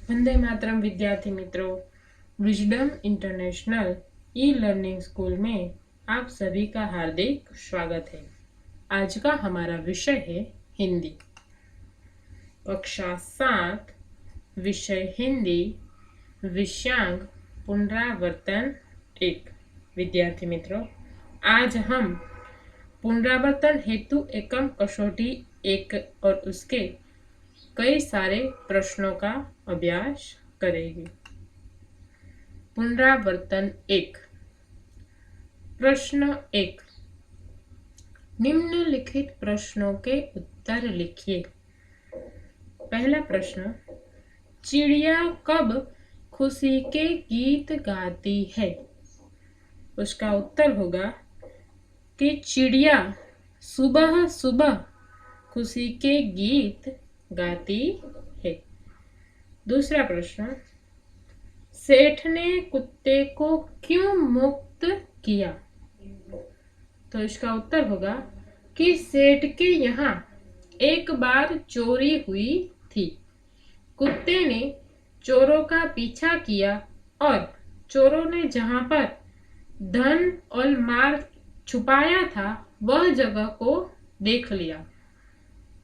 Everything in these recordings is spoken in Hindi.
वंदे मातरम विद्यार्थी मित्रों, wisdom international e learning school में आप सभी का हार्दिक स्वागत है। आज का हमारा विषय है हिंदी। कक्षा 7, विषय हिंदी, विषयांक पुनरावर्तन 1। विद्यार्थी मित्रों, आज हम पुनरावर्तन हेतु एकम कसौटी 1 और उसके कई सारे प्रश्नों का अभ्यास करेंगे। पुनरावर्तन 1। प्रश्न 1, निम्नलिखित प्रश्नों के उत्तर लिखिए। पहला प्रश्न, चिड़िया कब खुशी के गीत गाती है? उसका उत्तर होगा कि चिड़िया सुबह सुबह खुशी के गीत गाती है। दूसरा प्रश्न, सेठ ने कुत्ते को क्यों मुक्त किया? तो इसका उत्तर होगा कि सेठ के यहाँ एक बार चोरी हुई थी। कुत्ते ने चोरों का पीछा किया और चोरों ने जहाँ पर धन और माल छुपाया था वह जगह को देख लिया।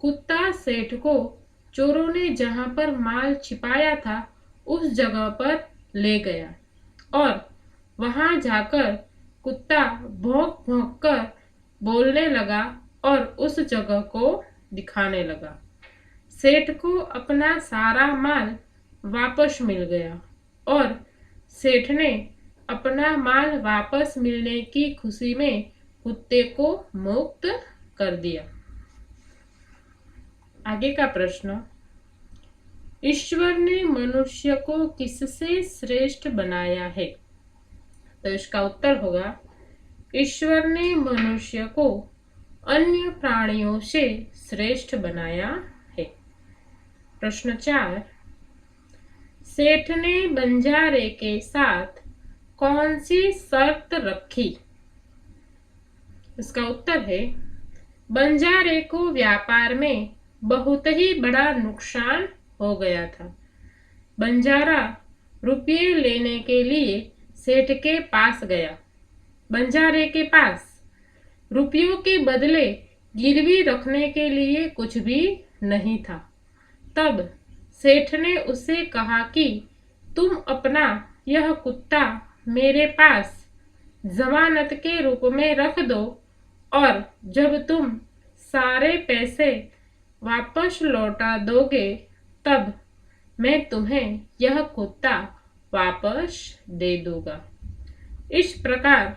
कुत्ता सेठ को चोरों ने जहाँ पर माल छिपाया था उस जगह पर ले गया और वहां जाकर कुत्ता भौंक भौंक कर बोलने लगा और उस जगह को दिखाने लगा। सेठ को अपना सारा माल वापस मिल गया और सेठ ने अपना माल वापस मिलने की खुशी में कुत्ते को मुक्त कर दिया। आगे का प्रश्न, ईश्वर ने मनुष्य को किससे श्रेष्ठ बनाया है? तो इसका उत्तर होगा, ईश्वर ने मनुष्य को अन्य प्राणियों से श्रेष्ठ बनाया है। प्रश्न 4, सेठ ने बंजारे के साथ कौन सी शर्त रखी? इसका उत्तर है, बंजारे को व्यापार में बहुत ही बड़ा नुकसान हो गया था। बंजारा रुपये लेने के लिए सेठ के पास गया। बंजारे के पास रुपयों के बदले गिरवी रखने के लिए कुछ भी नहीं था। तब सेठ ने उससे कहा कि तुम अपना यह कुत्ता मेरे पास जमानत के रूप में रख दो और जब तुम सारे पैसे वापस लौटा दोगे तब मैं तुम्हें यह कुत्ता वापस दे दूंगा। इस प्रकार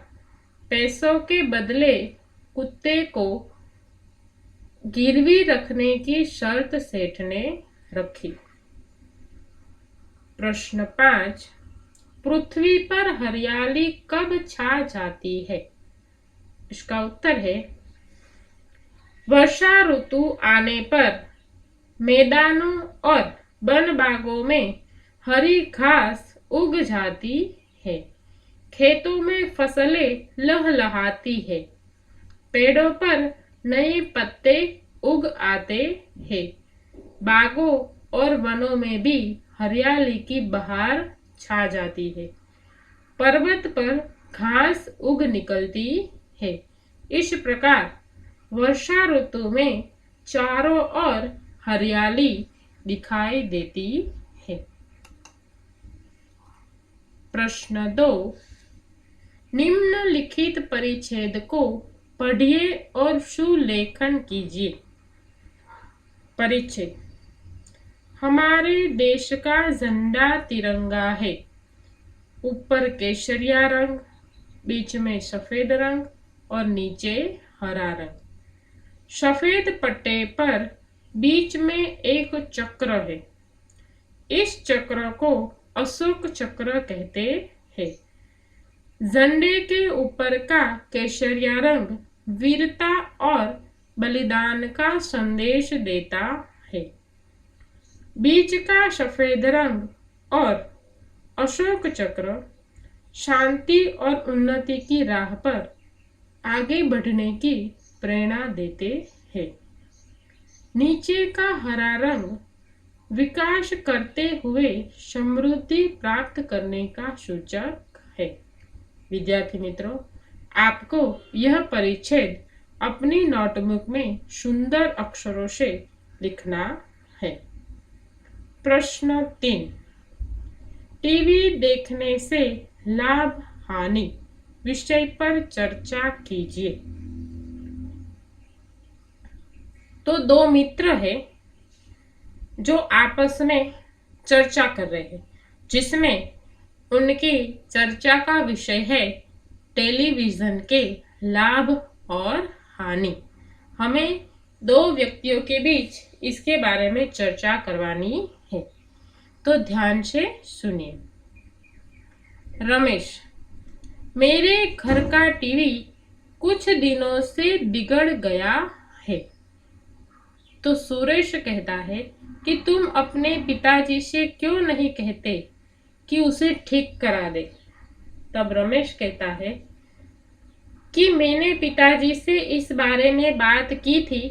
पैसों के बदले कुत्ते को गिरवी रखने की शर्त सेठ ने रखी। प्रश्न 5, पृथ्वी पर हरियाली कब छा जाती है? इसका उत्तर है, वर्षा ऋतु आने पर मैदानों और वन बागों में हरी घास उग जाती है। खेतों में फसलें लहलहाती है। पेड़ों पर नए पत्ते उग आते हैं। बागों और वनों में भी हरियाली की बहार छा जाती है। पर्वत पर घास उग निकलती है। इस प्रकार वर्षा ऋतु में चारों ओर हरियाली दिखाई देती है। प्रश्न 2, निम्नलिखित परिच्छेद को पढ़िए और सुलेखन कीजिए। परिच्छेद, हमारे देश का झंडा तिरंगा है। ऊपर केसरिया रंग, बीच में सफेद रंग और नीचे हरा रंग। सफेद पट्टे पर बीच में एक चक्र है। इस चक्र को अशोक चक्र कहते हैं। झंडे के ऊपर का केसरिया रंग वीरता और बलिदान का संदेश देता है। बीच का सफेद रंग और अशोक चक्र शांति और उन्नति की राह पर आगे बढ़ने की प्रेरणा देते हैं। नीचे का हरा रंग विकास करते हुए समृद्धि प्राप्त करने का सूचक है। विद्यार्थी मित्रों, आपको यह परिच्छेद अपनी नोटबुक में सुंदर अक्षरों से लिखना है। प्रश्न 3, टीवी देखने से लाभ हानि विषय पर चर्चा कीजिए। तो दो मित्र हैं जो आपस में चर्चा कर रहे हैं, जिसमें उनकी चर्चा का विषय है टेलीविजन के लाभ और हानि। हमें दो व्यक्तियों के बीच इसके बारे में चर्चा करवानी है, तो ध्यान से सुनिए। रमेश, मेरे घर का टीवी कुछ दिनों से बिगड़ गया है। तो सुरेश कहता है कि तुम अपने पिताजी से क्यों नहीं कहते कि उसे ठीक करा दे। तब रमेश कहता है कि मैंने पिताजी से इस बारे में बात की थी,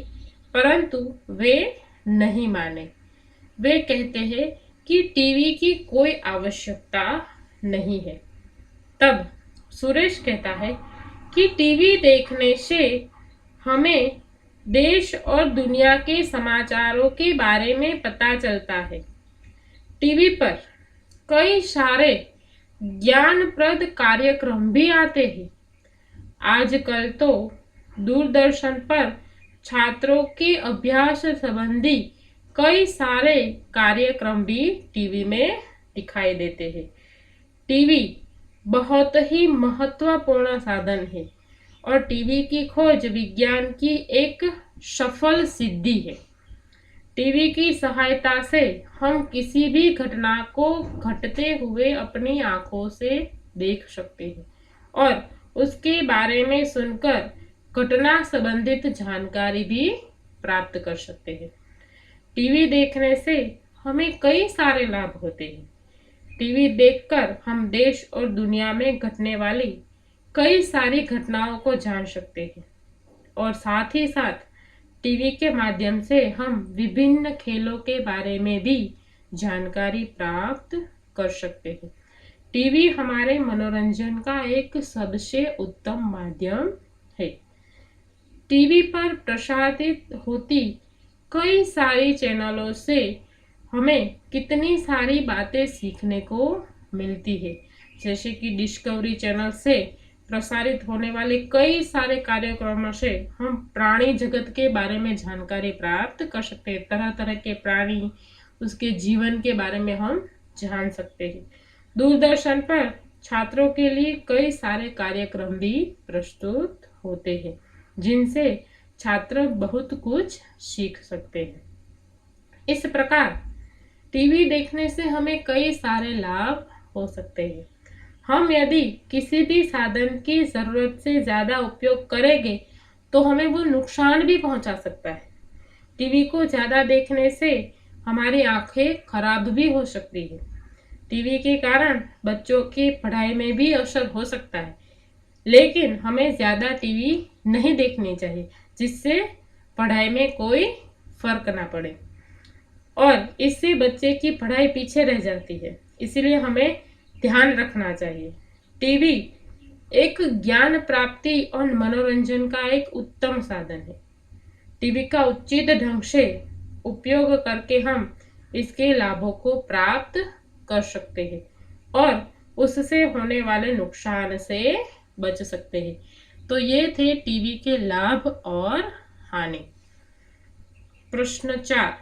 परंतु वे नहीं माने। वे कहते हैं कि टीवी की कोई आवश्यकता नहीं है। तब सुरेश कहता है कि टीवी देखने से हमें देश और दुनिया के समाचारों के बारे में पता चलता है। टीवी पर कई सारे ज्ञानप्रद कार्यक्रम भी आते हैं। आजकल तो दूरदर्शन पर छात्रों के अभ्यास संबंधी कई सारे कार्यक्रम भी टीवी में दिखाई देते हैं। टीवी बहुत ही महत्वपूर्ण साधन है और टीवी की खोज विज्ञान की एक सफल सिद्धि है। टीवी की सहायता से हम किसी भी घटना को घटते हुए अपनी आंखों से देख सकते हैं और उसके बारे में सुनकर घटना संबंधित जानकारी भी प्राप्त कर सकते हैं। टीवी देखने से हमें कई सारे लाभ होते हैं। टीवी देखकर हम देश और दुनिया में घटने वाली कई सारी घटनाओं को जान सकते हैं और साथ ही साथ टीवी के माध्यम से हम विभिन्न खेलों के बारे में भी जानकारी प्राप्त कर सकते हैं। टीवी हमारे मनोरंजन का एक सबसे उत्तम माध्यम है। टीवी पर प्रसारित होती कई सारी चैनलों से हमें कितनी सारी बातें सीखने को मिलती है, जैसे कि डिस्कवरी चैनल से प्रसारित होने वाले कई सारे कार्यक्रमों से हम प्राणी जगत के बारे में जानकारी प्राप्त कर सकते हैं। तरह तरह के प्राणी, उसके जीवन के बारे में हम जान सकते हैं। दूरदर्शन पर छात्रों के लिए कई सारे कार्यक्रम भी प्रस्तुत होते हैं, जिनसे छात्र बहुत कुछ सीख सकते हैं। इस प्रकार टीवी देखने से हमें कई सारे लाभ हो सकते हैं। हम यदि किसी भी साधन की जरूरत से ज्यादा उपयोग करेंगे तो हमें वो नुकसान भी पहुंचा सकता है। टीवी को ज्यादा देखने से हमारी आंखें खराब भी हो सकती है। टीवी के कारण बच्चों की पढ़ाई में भी असर हो सकता है, लेकिन हमें ज्यादा टीवी नहीं देखनी चाहिए, जिससे पढ़ाई में कोई फर्क ना पड़े और इससे बच्चे की पढ़ाई पीछे रह जाती है। इसलिए हमें ध्यान रखना चाहिए। टीवी एक ज्ञान प्राप्ति और मनोरंजन का एक उत्तम साधन है। टीवी का उचित ढंग से उपयोग करके हम इसके लाभों को प्राप्त कर सकते हैं और उससे होने वाले नुकसान से बच सकते हैं। तो ये थे टीवी के लाभ और हानि। प्रश्न 4,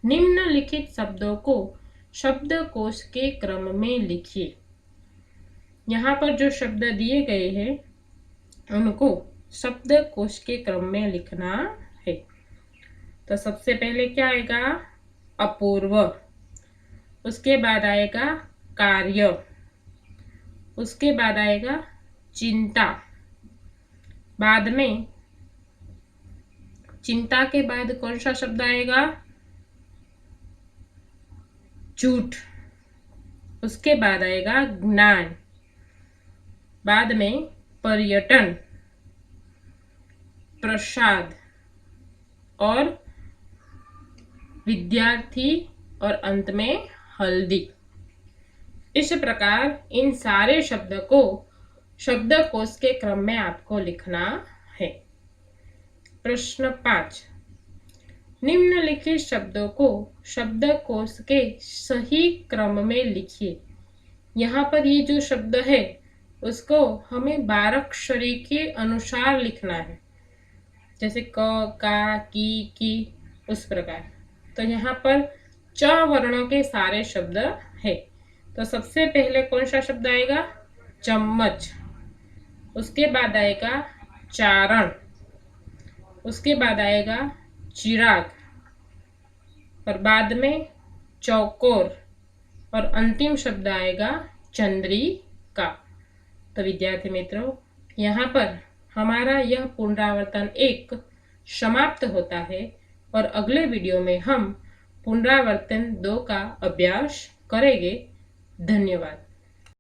निम्नलिखित शब्दों को शब्दकोश के क्रम में लिखिए। यहाँ पर जो शब्द दिए गए हैं उनको शब्दकोश के क्रम में लिखना है। तो सबसे पहले क्या आएगा? अपूर्व। उसके बाद आएगा कार्य। उसके बाद आएगा चिंता। बाद में चिंता के बाद कौन सा शब्द आएगा? झूठ। उसके बाद आएगा ज्ञान। बाद में पर्यटन, प्रसाद और विद्यार्थी और अंत में हल्दी। इस प्रकार इन सारे शब्द को शब्दकोश के क्रम में आपको लिखना है। प्रश्न 5, निम्नलिखित शब्दों को शब्दकोश के सही क्रम में लिखिए। यहाँ पर ये जो शब्द है उसको हमें बारक्षरी के अनुसार लिखना है, जैसे क, का, की, उस प्रकार। तो यहाँ पर च वर्णों के सारे शब्द है। तो सबसे पहले कौन सा शब्द आएगा? चम्मच। उसके बाद आएगा चारण, उसके बाद आएगा चिराग, और बाद में चौकोर, और अंतिम शब्द आएगा चंद्रिका। तो विद्यार्थी मित्रों, यहाँ पर हमारा यह पुनरावर्तन 1 समाप्त होता है और अगले वीडियो में हम पुनरावर्तन 2 का अभ्यास करेंगे। धन्यवाद।